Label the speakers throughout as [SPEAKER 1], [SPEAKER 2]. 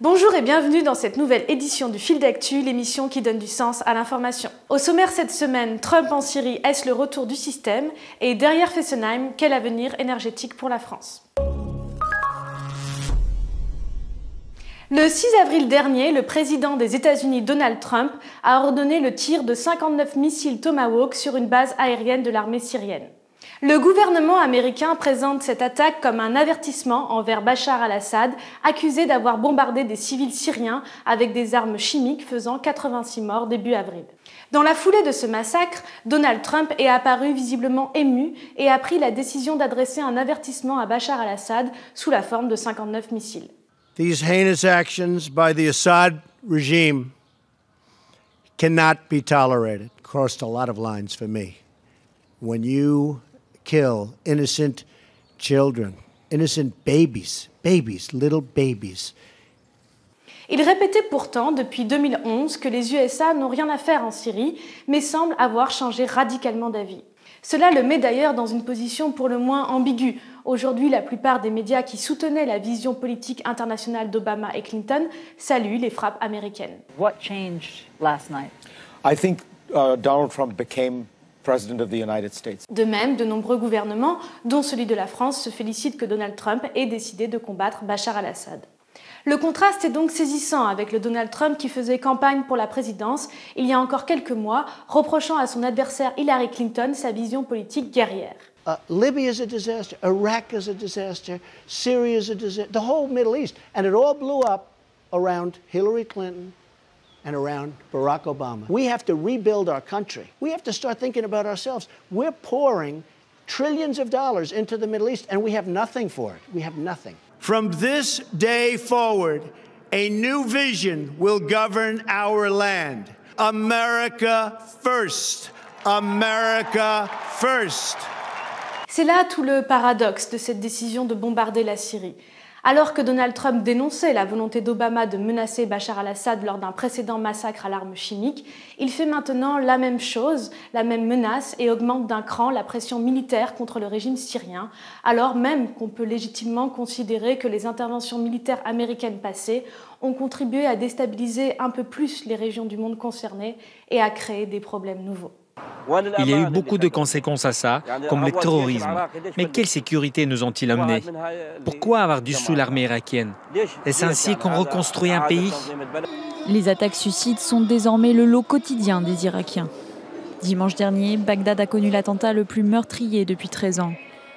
[SPEAKER 1] Bonjour et bienvenue dans cette nouvelle édition du Fil d'actu, l'émission qui donne du sens à l'information. Au sommaire cette semaine, Trump en Syrie, est-ce le retour du système? Et derrière Fessenheim, quel avenir énergétique pour la France? Le 6 avril dernier, le président des États-Unis Donald Trump a ordonné le tir de 59 missiles Tomahawk sur une base aérienne de l'armée syrienne. Le gouvernement américain présente cette attaque comme un avertissement envers Bachar al-Assad, accusé d'avoir bombardé des civils syriens avec des armes chimiques faisant 86 morts début avril. Dans la foulée de ce massacre, Donald Trump est apparu visiblement ému et a pris la décision d'adresser un avertissement à Bachar al-Assad sous la forme de 59 missiles.
[SPEAKER 2] These heinous actions by the Assad regime cannot be tolerated. Crossed a lot of lines for me. When you kill innocent children, innocent babies, little babies.
[SPEAKER 1] Il répétait pourtant depuis 2011 que les USA n'ont rien à faire en Syrie, mais semblent avoir changé radicalement d'avis. Cela le met d'ailleurs dans une position pour le moins ambiguë. Aujourd'hui, la plupart des médias qui soutenaient la vision politique internationale d'Obama et Clinton saluent les frappes américaines.
[SPEAKER 3] What changed last night?
[SPEAKER 4] I think Donald Trump became President of the United States.
[SPEAKER 1] De même, de nombreux gouvernements, dont celui de la France, se félicitent que Donald Trump ait décidé de combattre Bachar al-Assad. Le contraste est donc saisissant avec le Donald Trump qui faisait campagne pour la présidence il y a encore quelques mois, reprochant à son adversaire Hillary Clinton sa vision politique guerrière.
[SPEAKER 2] Libya is a disaster, Iraq is a disaster, Syria is a disaster, the whole Middle East. And it all blew up around Hillary Clinton and around Barack Obama. We have to rebuild our country. We have to start thinking about ourselves. We're pouring trillions of dollars into the Middle East and we have nothing for it. We have nothing. From this day forward, a new vision will govern our land. America first. America first.
[SPEAKER 1] C'est là tout le paradoxe de cette décision de bombarder la Syrie. Alors que Donald Trump dénonçait la volonté d'Obama de menacer Bachar al-Assad lors d'un précédent massacre à l'arme chimique, il fait maintenant la même chose, la même menace et augmente d'un cran la pression militaire contre le régime syrien, alors même qu'on peut légitimement considérer que les interventions militaires américaines passées ont contribué à déstabiliser un peu plus les régions du monde concernées et à créer des problèmes nouveaux.
[SPEAKER 5] Il y a eu beaucoup de conséquences à ça, comme le terrorisme. Mais quelle sécurité nous ont-ils amenés? Pourquoi avoir dissous l'armée irakienne? Est-ce ainsi qu'on reconstruit un pays?
[SPEAKER 6] Les attaques suicides sont désormais le lot quotidien des Irakiens. Dimanche dernier, Bagdad a connu l'attentat le plus meurtrier depuis 13 ans.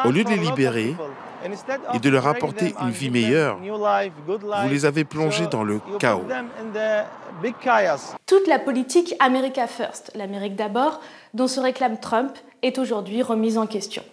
[SPEAKER 7] Au lieu de les libérer et de leur apporter une vie meilleure, vous les avez plongés dans le chaos.
[SPEAKER 1] Toute la politique America First, l'Amérique d'abord, dont se réclame Trump, est aujourd'hui remise en question.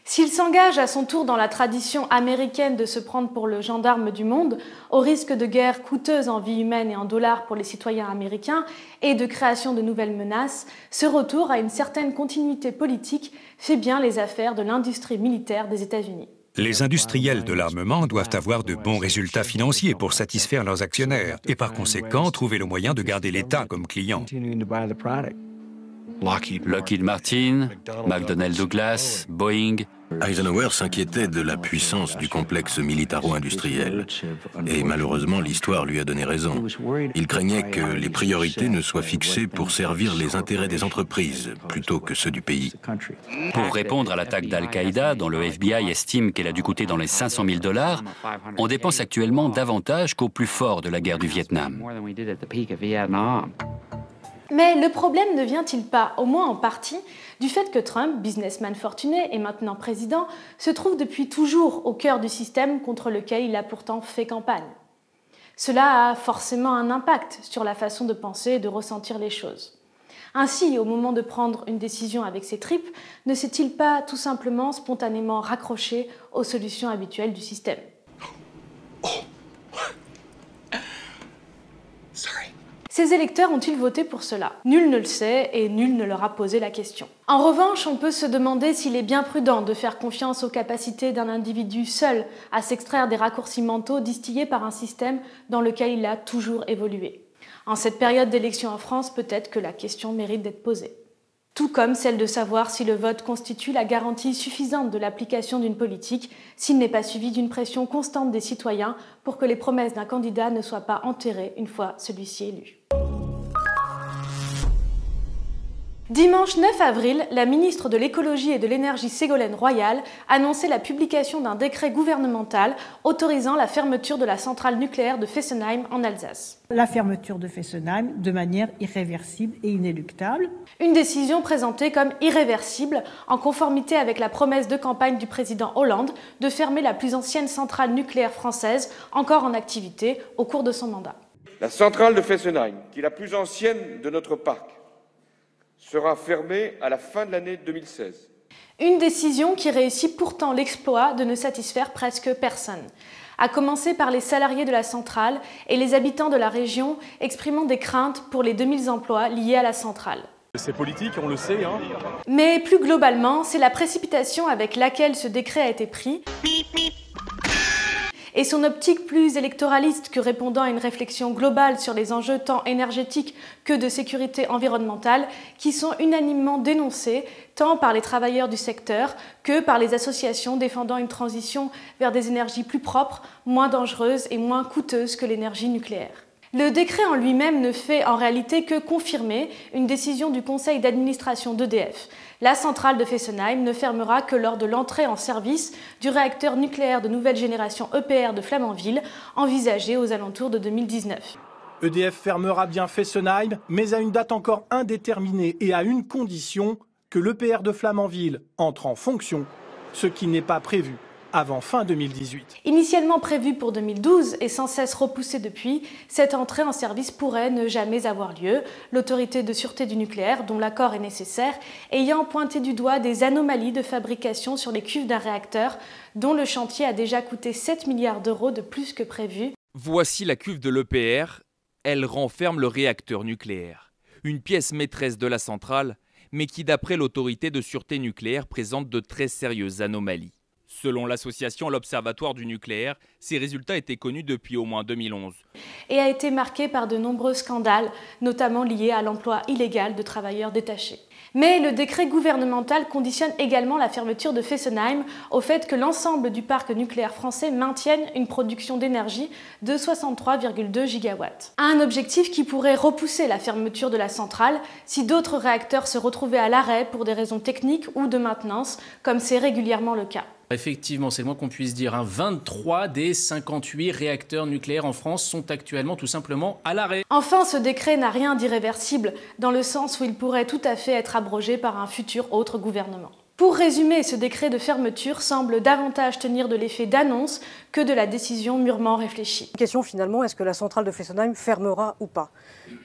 [SPEAKER 1] S'il s'engage à son tour dans la tradition américaine de se prendre pour le gendarme du monde, au risque de guerres coûteuses en vies humaines et en dollars pour les citoyens américains et de création de nouvelles menaces, ce retour à une certaine continuité politique fait bien les affaires de l'industrie militaire des États-Unis.
[SPEAKER 8] Les industriels de l'armement doivent avoir de bons résultats financiers pour satisfaire leurs actionnaires et par conséquent trouver le moyen de garder l'État comme client.
[SPEAKER 9] Lockheed Martin, McDonnell Douglas, Boeing.
[SPEAKER 10] Eisenhower s'inquiétait de la puissance du complexe militaro-industriel. Et malheureusement, l'histoire lui a donné raison. Il craignait que les priorités ne soient fixées pour servir les intérêts des entreprises plutôt que ceux du pays.
[SPEAKER 9] Pour répondre à l'attaque d'Al-Qaïda, dont le FBI estime qu'elle a dû coûter dans les 500 000 $, on dépense actuellement davantage qu'au plus fort de la guerre du Vietnam.
[SPEAKER 1] Mais le problème ne vient-il pas, au moins en partie, du fait que Trump, businessman fortuné et maintenant président, se trouve depuis toujours au cœur du système contre lequel il a pourtant fait campagne? Cela a forcément un impact sur la façon de penser et de ressentir les choses. Ainsi, au moment de prendre une décision avec ses tripes, ne s'est-il pas tout simplement spontanément raccroché aux solutions habituelles du système? Ces électeurs ont-ils voté pour cela? Nul ne le sait et nul ne leur a posé la question. En revanche, on peut se demander s'il est bien prudent de faire confiance aux capacités d'un individu seul à s'extraire des raccourcis mentaux distillés par un système dans lequel il a toujours évolué. En cette période d'élection en France, peut-être que la question mérite d'être posée. tout comme celle de savoir si le vote constitue la garantie suffisante de l'application d'une politique, s'il n'est pas suivi d'une pression constante des citoyens pour que les promesses d'un candidat ne soient pas enterrées une fois celui-ci élu. Dimanche 9 avril, la ministre de l'Écologie et de l'Énergie Ségolène Royal annonçait la publication d'un décret gouvernemental autorisant la fermeture de la centrale nucléaire de Fessenheim en Alsace.
[SPEAKER 11] La fermeture de Fessenheim de manière irréversible et inéluctable.
[SPEAKER 1] Une décision présentée comme irréversible, en conformité avec la promesse de campagne du président Hollande de fermer la plus ancienne centrale nucléaire française encore en activité au cours de son mandat.
[SPEAKER 12] La centrale de Fessenheim, qui est la plus ancienne de notre parc, sera fermée à la fin de l'année 2016.
[SPEAKER 1] Une décision qui réussit pourtant l'exploit de ne satisfaire presque personne, à commencer par les salariés de la centrale et les habitants de la région exprimant des craintes pour les 2000 emplois liés à la centrale.
[SPEAKER 13] C'est politique, on le sait.
[SPEAKER 1] Mais plus globalement, c'est la précipitation avec laquelle ce décret a été pris et son optique plus électoraliste que répondant à une réflexion globale sur les enjeux tant énergétiques que de sécurité environnementale qui sont unanimement dénoncés tant par les travailleurs du secteur que par les associations défendant une transition vers des énergies plus propres, moins dangereuses et moins coûteuses que l'énergie nucléaire. Le décret en lui-même ne fait en réalité que confirmer une décision du conseil d'administration d'EDF. La centrale de Fessenheim ne fermera que lors de l'entrée en service du réacteur nucléaire de nouvelle génération EPR de Flamanville, envisagé aux alentours de 2019.
[SPEAKER 13] EDF fermera bien Fessenheim, mais à une date encore indéterminée et à une condition, que l'EPR de Flamanville entre en fonction, ce qui n'est pas prévu avant fin 2018.
[SPEAKER 1] Initialement prévue pour 2012 et sans cesse repoussée depuis, cette entrée en service pourrait ne jamais avoir lieu, l'autorité de sûreté du nucléaire, dont l'accord est nécessaire, ayant pointé du doigt des anomalies de fabrication sur les cuves d'un réacteur, dont le chantier a déjà coûté 7 milliards d'euros de plus que prévu.
[SPEAKER 14] Voici la cuve de l'EPR, elle renferme le réacteur nucléaire, une pièce maîtresse de la centrale, mais qui d'après l'autorité de sûreté nucléaire présente de très sérieuses anomalies. Selon l'association L'Observatoire du nucléaire, ces résultats étaient connus depuis au moins 2011.
[SPEAKER 1] Et a été marqué par de nombreux scandales, notamment liés à l'emploi illégal de travailleurs détachés. Mais le décret gouvernemental conditionne également la fermeture de Fessenheim au fait que l'ensemble du parc nucléaire français maintienne une production d'énergie de 63,2 gigawatts. Un objectif qui pourrait repousser la fermeture de la centrale si d'autres réacteurs se retrouvaient à l'arrêt pour des raisons techniques ou de maintenance, comme c'est régulièrement le cas.
[SPEAKER 15] Effectivement, c'est le moins qu'on puisse dire. 23 des 58 réacteurs nucléaires en France sont actuellement tout simplement à l'arrêt.
[SPEAKER 1] Enfin, ce décret n'a rien d'irréversible, dans le sens où il pourrait tout à fait être abrogé par un futur autre gouvernement. Pour résumer, ce décret de fermeture semble davantage tenir de l'effet d'annonce que de la décision mûrement réfléchie.
[SPEAKER 16] La question finalement, est-ce que la centrale de Fessenheim fermera ou pas?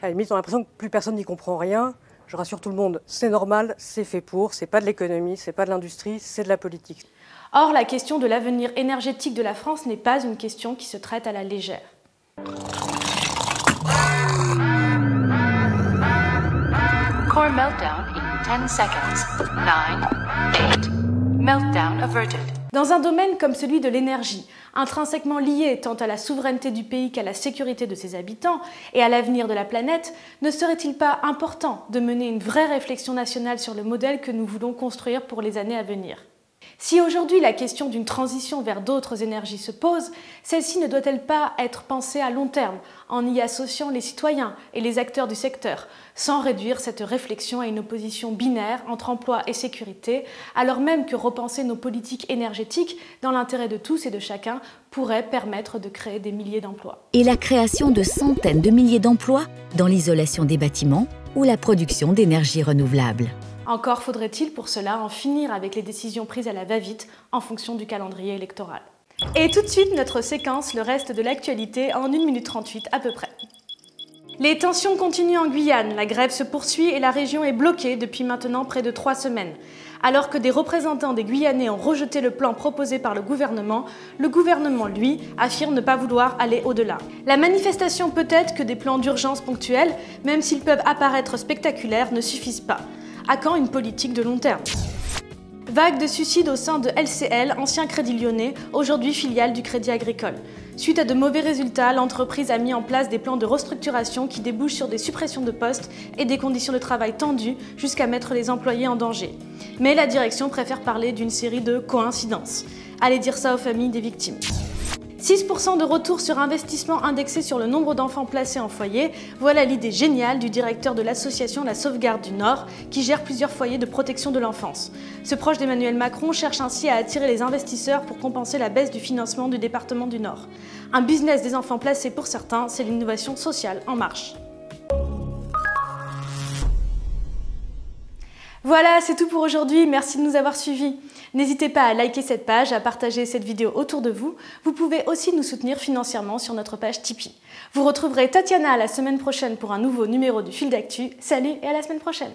[SPEAKER 16] À la limite, on a l'impression que plus personne n'y comprend rien. Je rassure tout le monde, c'est normal, c'est fait pour, c'est pas de l'économie, c'est pas de l'industrie, c'est de la politique.
[SPEAKER 1] Or, la question de l'avenir énergétique de la France n'est pas une question qui se traite à la légère.
[SPEAKER 17] Core meltdown in 10 seconds. 9, 8, meltdown averted.
[SPEAKER 1] Dans un domaine comme celui de l'énergie, intrinsèquement lié tant à la souveraineté du pays qu'à la sécurité de ses habitants et à l'avenir de la planète, ne serait-il pas important de mener une vraie réflexion nationale sur le modèle que nous voulons construire pour les années à venir ? Si aujourd'hui la question d'une transition vers d'autres énergies se pose, celle-ci ne doit-elle pas être pensée à long terme, en y associant les citoyens et les acteurs du secteur, sans réduire cette réflexion à une opposition binaire entre emploi et sécurité, alors même que repenser nos politiques énergétiques, dans l'intérêt de tous et de chacun, pourrait permettre de créer des milliers d'emplois.
[SPEAKER 18] Et la création de centaines de milliers d'emplois dans l'isolation des bâtiments ou la production d'énergie renouvelable.
[SPEAKER 1] Encore faudrait-il pour cela en finir avec les décisions prises à la va-vite en fonction du calendrier électoral. Et tout de suite, notre séquence, le reste de l'actualité en 1 minute 38 à peu près. Les tensions continuent en Guyane, la grève se poursuit et la région est bloquée depuis maintenant près de 3 semaines. Alors que des représentants des Guyanais ont rejeté le plan proposé par le gouvernement, lui, affirme ne pas vouloir aller au-delà. La manifestation peut être que des plans d'urgence ponctuels, même s'ils peuvent apparaître spectaculaires, ne suffisent pas. À quand une politique de long terme ? Vague de suicides au sein de LCL, ancien Crédit Lyonnais, aujourd'hui filiale du Crédit Agricole. Suite à de mauvais résultats, l'entreprise a mis en place des plans de restructuration qui débouchent sur des suppressions de postes et des conditions de travail tendues jusqu'à mettre les employés en danger. Mais la direction préfère parler d'une série de coïncidences. Allez dire ça aux familles des victimes. 6% de retour sur investissement indexé sur le nombre d'enfants placés en foyer, voilà l'idée géniale du directeur de l'association La Sauvegarde du Nord, qui gère plusieurs foyers de protection de l'enfance. Ce proche d'Emmanuel Macron cherche ainsi à attirer les investisseurs pour compenser la baisse du financement du département du Nord. Un business des enfants placés pour certains, c'est l'innovation sociale en marche. Voilà, c'est tout pour aujourd'hui, merci de nous avoir suivis. N'hésitez pas à liker cette page, à partager cette vidéo autour de vous. Vous pouvez aussi nous soutenir financièrement sur notre page Tipeee. Vous retrouverez Tatiana la semaine prochaine pour un nouveau numéro du Fil d'actu. Salut et à la semaine prochaine.